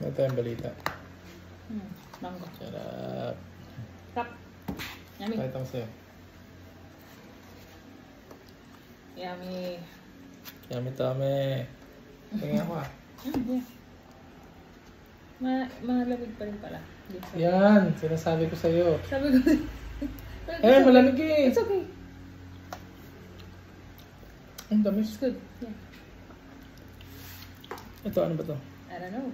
Ito yung balita. Mango. Sarap. Tap. Yummy. Kahit ako sa'yo. Yummy. Yummy tame. Tingnan ko ah. Yeah. Malamig pa rin pala. Yan, sinasabi ko sa'yo. Sabi ko. Eh, malamig eh. It's okay. Ang dami. It's good. Yeah. Ito, ano ba to? I don't know.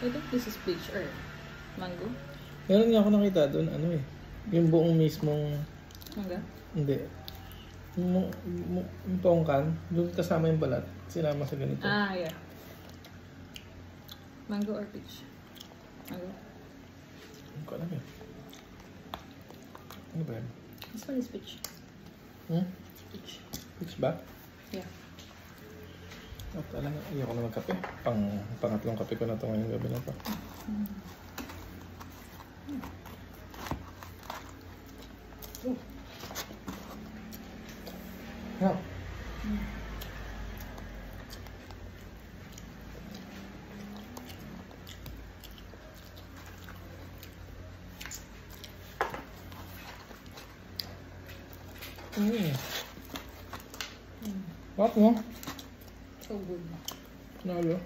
I think this is peach or mango. Meron nga ako nakita doon, ano eh. Yung buong mismong... Mangga? Hindi. Yung tongkan, doon kasama yung balat. Sinama sa ganito. Ah, yeah. Mango or peach? Mango. Hindi ko alam eh. Ano ba yan? This one is peach. It's peach. Peach ba? Yeah. At alam nga, ayoko na magkape. Pangatlong kape ko na ito ngayong gabi na ito. Yeah. What mo? So good. Nalo.